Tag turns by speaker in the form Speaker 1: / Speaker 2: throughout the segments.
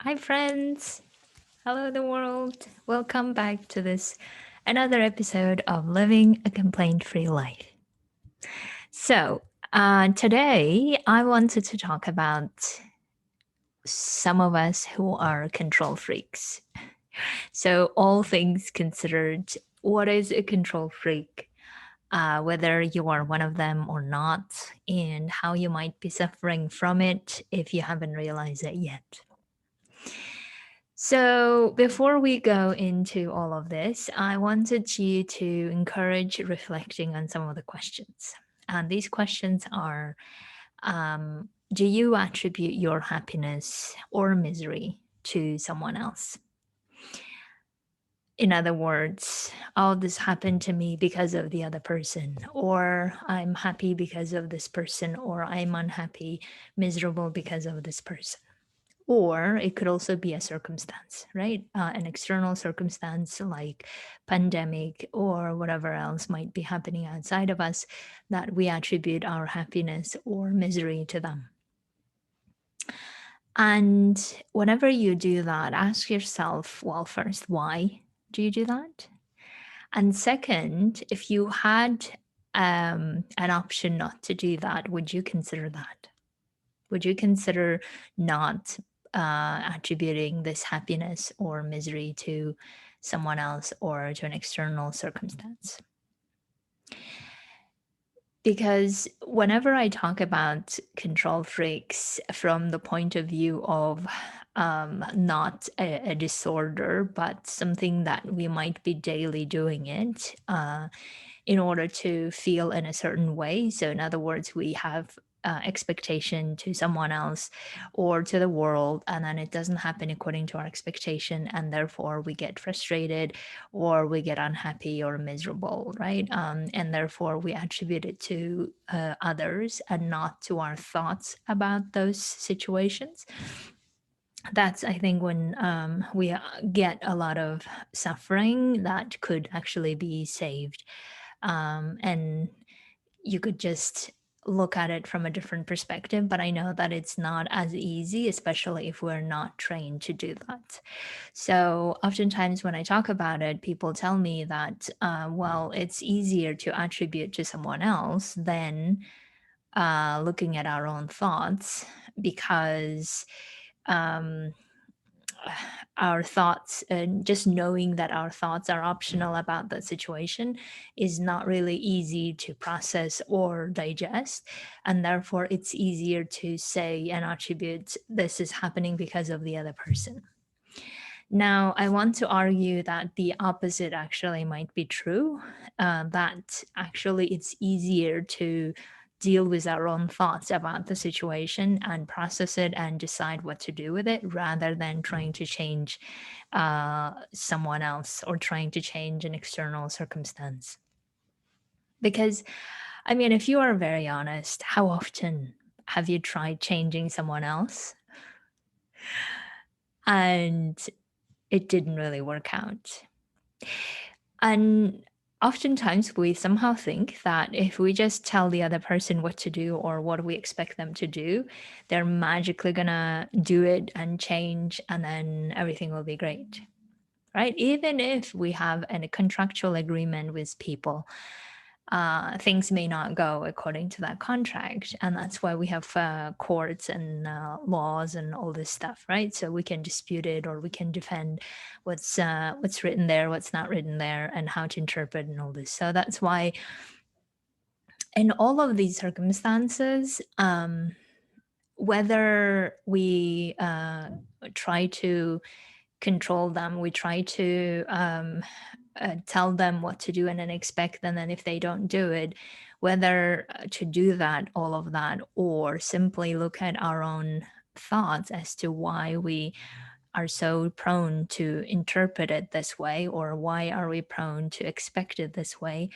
Speaker 1: Hi, friends. Hello, the world. Welcome back to this another episode of Living a Complaint Free Life. So, today I wanted to talk about some of us who are control freaks. So, all things considered, what is a control freak? Whether you are one of them or not, and how you might be suffering from it if you haven't realized it yet. So, before we go into all of this, I wanted you to encourage reflecting on some of the questions. And these questions are do you attribute your happiness or misery to someone else? In other words, oh, this happened to me because of the other person, or I'm happy because of this person, or I'm unhappy, miserable because of this person. Or it could also be a circumstance, right? An external circumstance like pandemic or whatever else might be happening outside of us that we attribute our happiness or misery to them. And whenever you do that, ask yourself, well, first, why do you do that? And second, if you had an option not to do that, would you consider that? Would you consider not attributing this happiness or misery to someone else or to an external circumstance? Because whenever I talk about control freaks from the point of view of not a disorder, but something that we might be daily doing it in order to feel in a certain way. So, in other words, we have expectation to someone else or to the world, and then it doesn't happen according to our expectation, and therefore we get frustrated or we get unhappy or miserable, right? And therefore we attribute it to others and not to our thoughts about those situations. That's, I think, when we get a lot of suffering that could actually be saved. And you could just look at it from a different perspective, but I know that it's not as easy, especially if we're not trained to do that. So oftentimes when I talk about it, people tell me that, well, it's easier to attribute to someone else than looking at our own thoughts because um, our thoughts and just knowing that our thoughts are optional about that situation is not really easy to process or digest. And therefore, it's easier to say and attribute this is happening because of the other person. Now, I want to argue that the opposite actually might be true, that actually it's easier to deal with our own thoughts about the situation and process it and decide what to do with it rather than trying to change someone else or trying to change an external circumstance. Because, I mean, if you are very honest, how often have you tried changing someone else and it didn't really work out? And oftentimes we somehow think that if we just tell the other person what to do or what we expect them to do, they're magically gonna do it and change, and then everything will be great. Right? Even if we have a contractual agreement with people, things may not go according to that contract, and that's why we have courts and laws and all this stuff, right? So we can dispute it or we can defend what's written there, what's not written there, and how to interpret and all this. So that's why in all of these circumstances, whether we try to control them, we try to tell them what to do and then expect them, and if they don't do it, whether to do that, all of that, or simply look at our own thoughts as to why we are so prone to interpret it this way or why are we prone to expect it this way,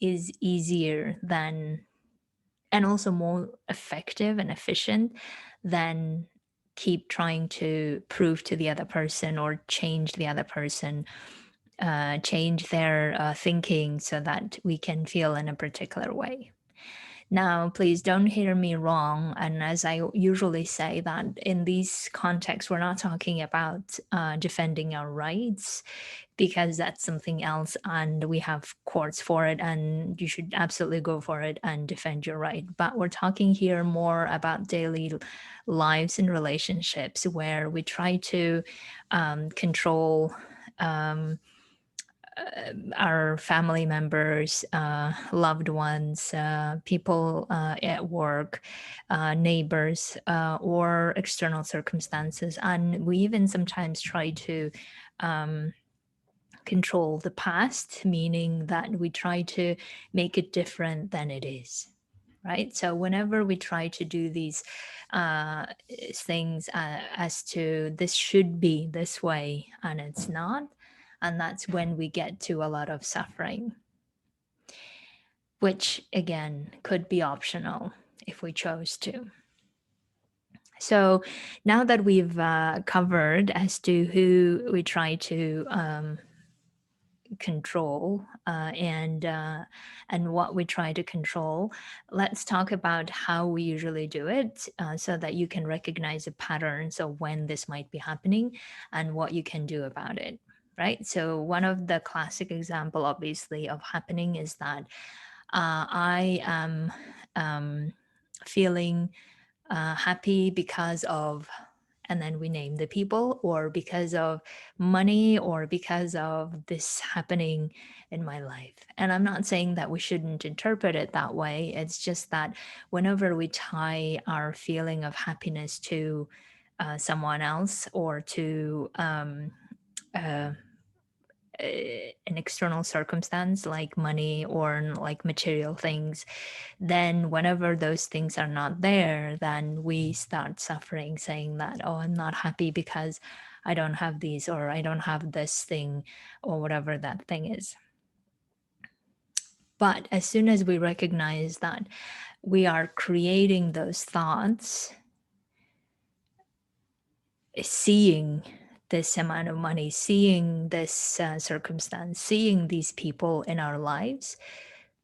Speaker 1: is easier than, and also more effective and efficient than keep trying to prove to the other person or change the other person, change their thinking so that we can feel in a particular way. Now, please don't hear me wrong. And as I usually say, that in these contexts, we're not talking about defending our rights, because that's something else, and we have courts for it, and you should absolutely go for it and defend your right. But we're talking here more about daily lives and relationships where we try to control. Um, our family members, loved ones, people at work, neighbors, or external circumstances. And we even sometimes try to um, control the past, meaning that we try to make it different than it is. Right. So whenever we try to do these things as to this should be this way and it's not, and that's when we get to a lot of suffering, which again could be optional if we chose to. So now that we've covered as to who we try to control and what we try to control, let's talk about how we usually do it, so that you can recognize the patterns of when this might be happening and what you can do about it. Right. So one of the classic example, obviously, of happening is that I am um, feeling happy because of, and then we name the people, or because of money, or because of this happening in my life. And I'm not saying that we shouldn't interpret it that way. It's just that whenever we tie our feeling of happiness to someone else, or to uh, an external circumstance like money or like material things, then whenever those things are not there, then we start suffering, saying that, oh, I'm not happy because I don't have these, or I don't have this thing, or whatever that thing is. But as soon as we recognize that we are creating those thoughts, seeing this amount of money, seeing this circumstance, seeing these people in our lives,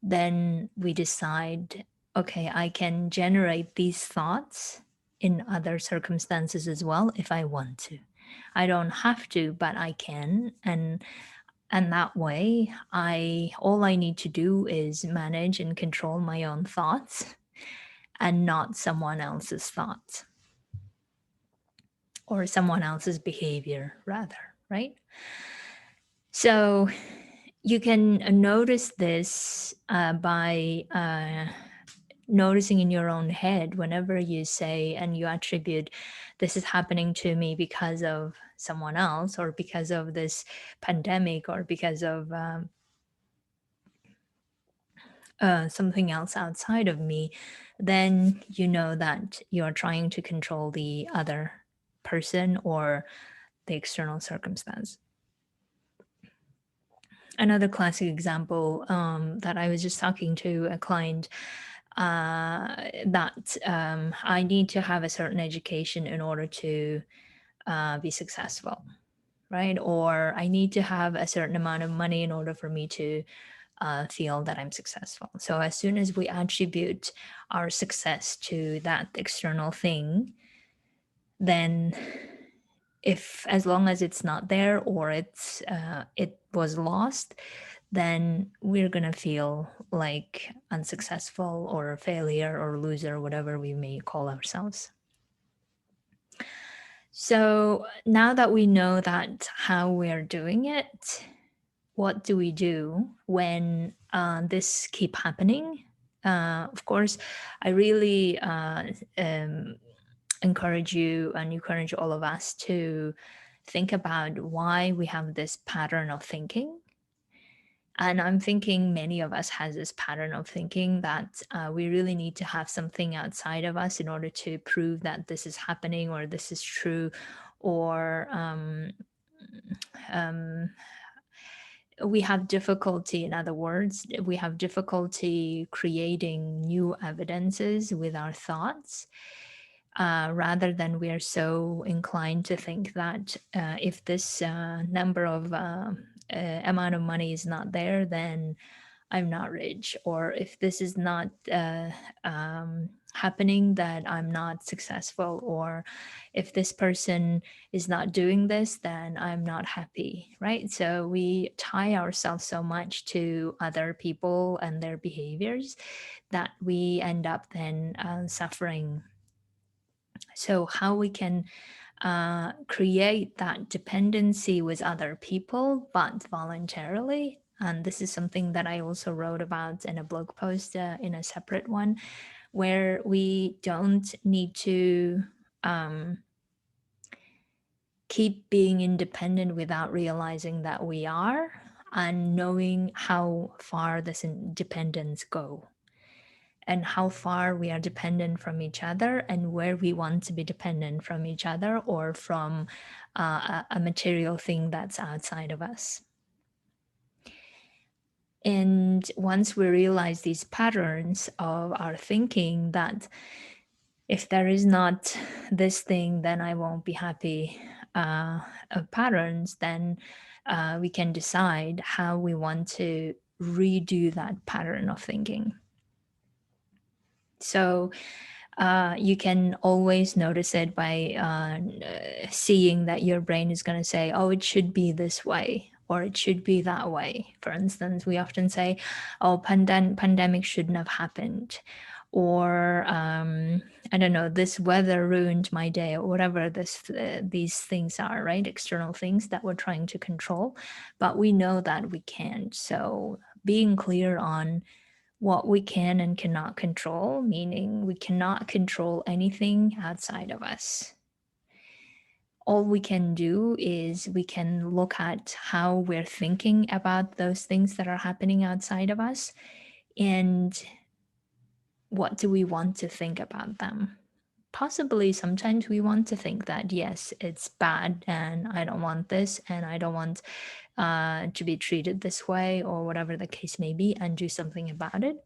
Speaker 1: then we decide, okay, I can generate these thoughts in other circumstances as well if I want to. I don't have to, but I can. And that way, I all I need to do is manage and control my own thoughts and not someone else's thoughts, or someone else's behavior rather, right? So you can notice this by noticing in your own head whenever you say and you attribute, this is happening to me because of someone else, or because of this pandemic, or because of something else outside of me, then you know that you're trying to control the other person or the external circumstance. Another classic example, that I was just talking to a client, that I need to have a certain education in order to be successful, right? Or I need to have a certain amount of money in order for me to feel that I'm successful. So as soon as we attribute our success to that external thing, then if, as long as it's not there, or it was lost, then we're gonna feel like unsuccessful or a failure or loser, whatever we may call ourselves. So now that we know that how we're doing it, what do we do when this keep happening? Of course, I really encourage you and encourage all of us to think about why we have this pattern of thinking. And I'm thinking many of us has this pattern of thinking that we really need to have something outside of us in order to prove that this is happening, or this is true, or um, we have difficulty, in other words, we have difficulty creating new evidences with our thoughts, rather than we are so inclined to think that if this number of amount of money is not there, then I'm not rich, or if this is not happening, that I'm not successful, or if this person is not doing this, then I'm not happy, right? So we tie ourselves so much to other people and their behaviors that we end up then suffering. So, how we can create that dependency with other people, but voluntarily. And this is something that I also wrote about in a blog post in a separate one, where we don't need to um, keep being independent without realizing that we are, and knowing how far this independence go, and how far we are dependent from each other, and where we want to be dependent from each other, or from a material thing that's outside of us. And once we realize these patterns of our thinking, that if there is not this thing, then I won't be happy, of patterns, then we can decide how we want to redo that pattern of thinking. So you can always notice it by seeing that your brain is going to say, oh, it should be this way, or it should be that way. For instance, we often say, oh, pandemic shouldn't have happened. Or I don't know, this weather ruined my day, or whatever these things are, right? External things that we're trying to control, but we know that we can't. So being clear on what we can and cannot control, meaning we cannot control anything outside of us. All we can do is we can look at how we're thinking about those things that are happening outside of us, and what do we want to think about them. Possibly sometimes we want to think that, yes, it's bad and I don't want this, and I don't want to be treated this way, or whatever the case may be, and do something about it.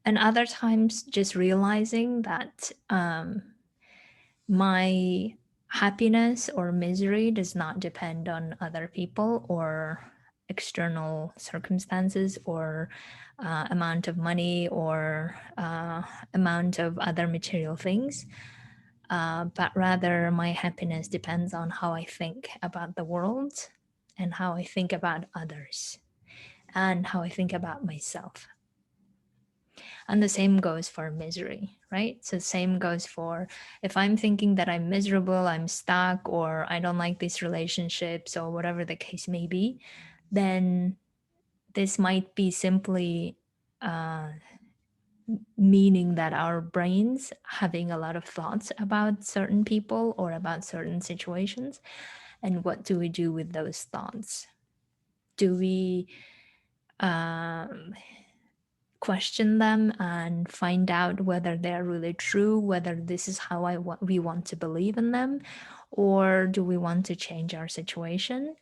Speaker 1: And other times just realizing that my happiness or misery does not depend on other people, or external circumstances, or amount of money, or amount of other material things, but rather my happiness depends on how I think about the world, and how I think about others, and how I think about myself. And the same goes for misery, right? So same goes for, if I'm thinking that I'm miserable, I'm stuck, or I don't like these relationships, or whatever the case may be, then this might be simply uh, meaning that our brains having a lot of thoughts about certain people or about certain situations. And what do we do with those thoughts? Do we question them and find out whether they're really true, whether this is how we want to believe in them? Or do we want to change our situation?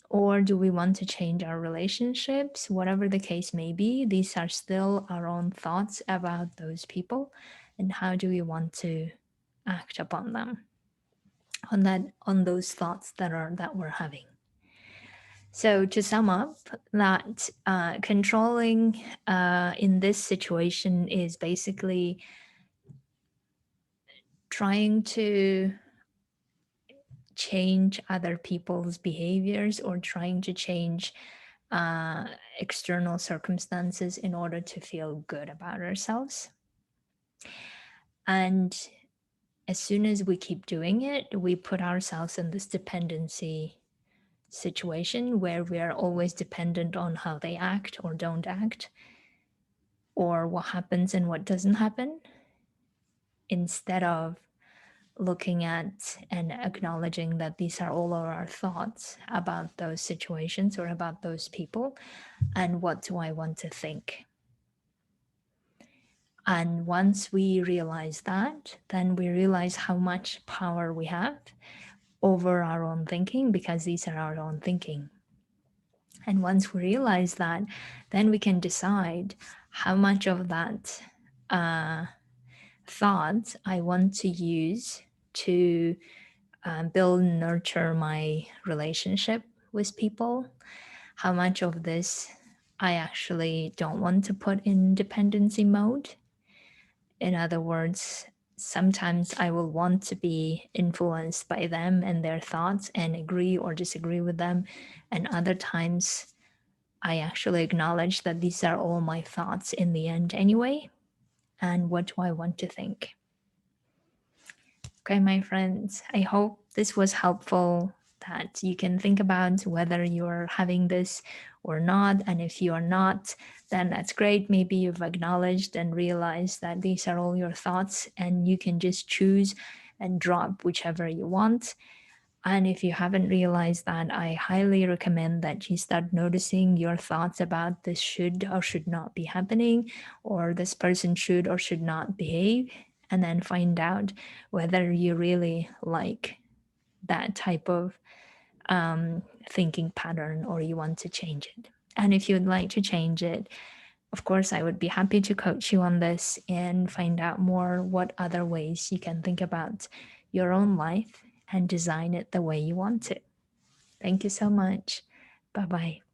Speaker 1: Or do we want to change our relationships? Whatever the case may be, these are still our own thoughts about those people. And how do we want to act upon them? On those thoughts that we're having. So to sum up, that controlling in this situation is basically trying to change other people's behaviors, or trying to change external circumstances in order to feel good about ourselves. And as soon as we keep doing it, we put ourselves in this dependency situation, where we are always dependent on how they act or don't act, or what happens and what doesn't happen, instead of looking at and acknowledging that these are all of our thoughts about those situations or about those people, and what do I want to think. And once we realize that, then we realize how much power we have over our own thinking, because these are our own thinking. And once we realize that, then we can decide how much of that thought I want to use to build and nurture my relationship with people, how much of this I actually don't want to put in dependency mode. In other words, sometimes I will want to be influenced by them and their thoughts and agree or disagree with them. And other times, I actually acknowledge that these are all my thoughts in the end anyway. And what do I want to think? Okay, my friends, I hope this was helpful, that you can think about whether you're having this or not. And if you are not, then that's great. Maybe you've acknowledged and realized that these are all your thoughts, and you can just choose and drop whichever you want. And if you haven't realized that, I highly recommend that you start noticing your thoughts about this should or should not be happening, or this person should or should not behave, and then find out whether you really like that type of thinking pattern or you want to change it. And if you'd like to change it, of course, I would be happy to coach you on this and find out more what other ways you can think about your own life and design it the way you want it. Thank you so much. Bye bye.